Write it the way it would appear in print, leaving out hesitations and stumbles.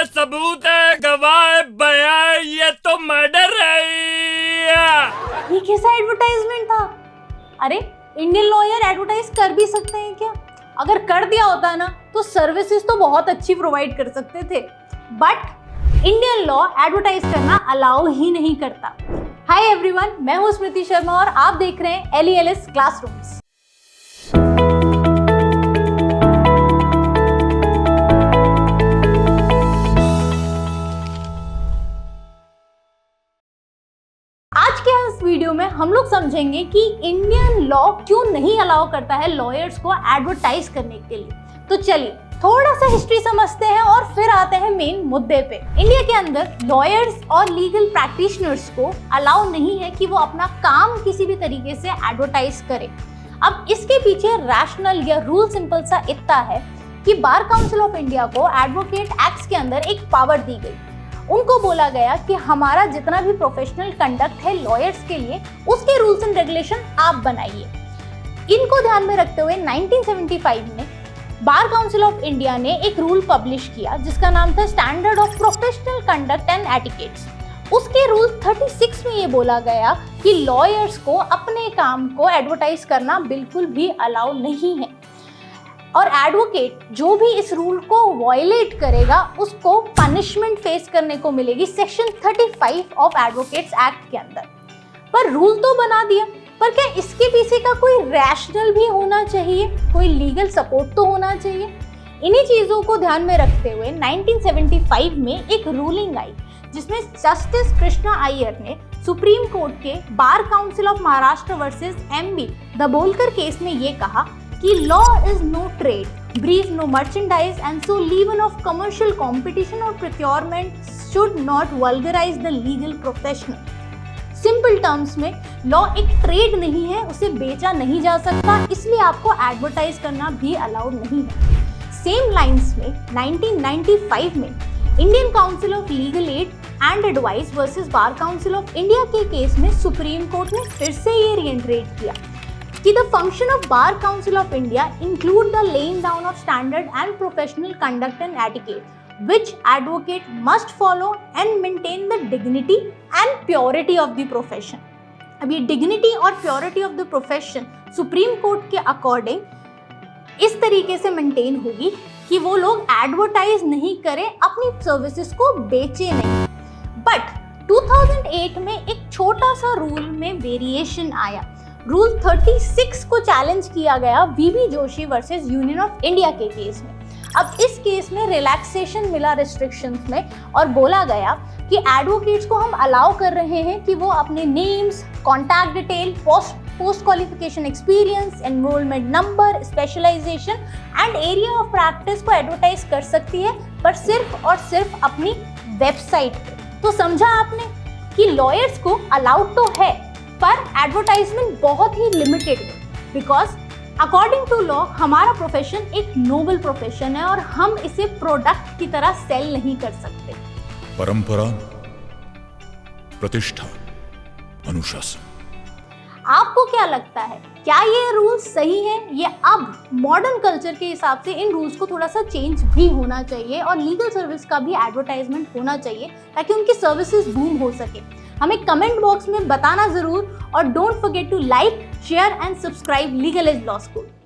है, सबूत है, गवाह, बयान, ये तो मर्डर है। ये कैसा एडवर्टाइजमेंट था? अरे इंडियन लॉयर एडवर्टाइज कर भी सकते हैं क्या? अगर कर दिया होता ना तो सर्विसेज तो बहुत अच्छी प्रोवाइड कर सकते थे, बट इंडियन लॉ एडवर्टाइज करना अलाउ ही नहीं करता। हाय एवरीवन, मैं हूं स्मृति शर्मा और आप देख रहे हैं LELS क्लासरूम्स। आज के इस वीडियो में हम लोग समझेंगे कि इंडियन लॉ क्यों नहीं अलाउ करता है लॉयर्स को एडवर्टाइज करने के लिए। तो चलिए थोड़ा सा हिस्ट्री समझते हैं और फिर आते हैं मेन मुद्दे पे। इंडिया के अंदर लॉयर्स और लीगल प्रैक्टिशनर्स को अलाउ नहीं है कि वो अपना काम किसी भी तरीके से एडवर्टाइज करें। अब इसके पीछे रैशनल या रूल सिंपल सा इतना है कि बार काउंसिल ऑफ इंडिया को एडवोकेट एक्ट के अंदर एक पावर दी गई। उनको बोला गया कि हमारा जितना भी प्रोफेशनल कंडक्ट है लॉयर्स के लिए, उसके रूल्स एंड रेगुलेशन आप बनाइए। इनको ध्यान में रखते हुए 1975 में बार काउंसिल ऑफ इंडिया ने एक रूल पब्लिश किया जिसका नाम था standard of professional conduct and etiquettes. उसके रूल 36 में ये बोला गया कि लॉयर्स को अपने काम को एडवर्टाइज करना बिल्कुल भी अलाउ नहीं है, और एडवोकेट जो भी इस रूल को वायलेट करेगा उसको पनिशमेंट फेस करने को मिलेगी सेक्शन 35 ऑफ एडवोकेट्स एक्ट के अंदर। पर रूल तो बना दिया, पर क्या इसके पीछे का कोई रैशनल भी होना चाहिए, कोई लीगल सपोर्ट तो होना चाहिए। इन्हीं चीज़ों को ध्यान में रखते हुए 1975 में एक रूलिंग आई जिसमें जस्टिस कृष्णा अय्यर ने सुप्रीम कोर्ट के bar council of Maharashtra versus MB Dabholkar case में ये कहा कि law is no trade, brief no merchandise and so leaven of commercial competition और procurement should not vulgarise the legal profession. Simple terms में law एक trade नहीं है, उसे बेचा नहीं जा सकता, इसलिए आपको एडवर्टाइज करना भी अलाउड नहीं है। सेम लाइंस में 1995 में Indian council of legal aid and advice versus bar council of India के केस में सुप्रीम कोर्ट ने फिर से ये रीइटरेट किया कि the function of Bar Council of India include the laying down of standard and professional conduct and etiquette, which advocate must follow and maintain the dignity and purity of the profession. अब ये dignity और purity of the profession supreme Court के according इस तरीके से maintain होगी कि वो लोग एडवर्टाइज नहीं करें, अपनी सर्विसेज को बेचे नहीं। बट 2008 में एक छोटा सा रूल में वेरिएशन आया। रूल 36 को चैलेंज किया गया VB Joshi versus union of India के केस में। अब इस केस में रिलैक्सेशन मिला रिस्ट्रिक्शंस में और बोला गया कि एडवोकेट्स को हम अलाउ कर रहे हैं कि वो अपने names, contact detail, post qualification experience, enrolment number, specialisation and area of practice को एडवर्टाइज कर सकती है, पर सिर्फ और सिर्फ अपनी वेबसाइट पे। तो समझा आपने कि लॉयर्स को अलाउड तो है पर एडवर्टाइजमेंट बहुत ही लिमिटेड है, बिकॉज अकॉर्डिंग टू लॉ हमारा प्रोफेशन एक नोबल प्रोफेशन है और हम इसे प्रोडक्ट की तरह सेल नहीं कर सकते। परंपरा, प्रतिष्ठा, अनुशासन। आपको क्या लगता है, क्या ये रूल सही है या अब मॉडर्न कल्चर के हिसाब से इन रूल्स को थोड़ा सा चेंज भी होना चाहिए और लीगल सर्विस का भी एडवर्टाइजमेंट होना चाहिए ताकि उनकी सर्विसेज बूम हो सके? हमें कमेंट बॉक्स में बताना जरूर और don't forget to like, share and subscribe legal edge law school.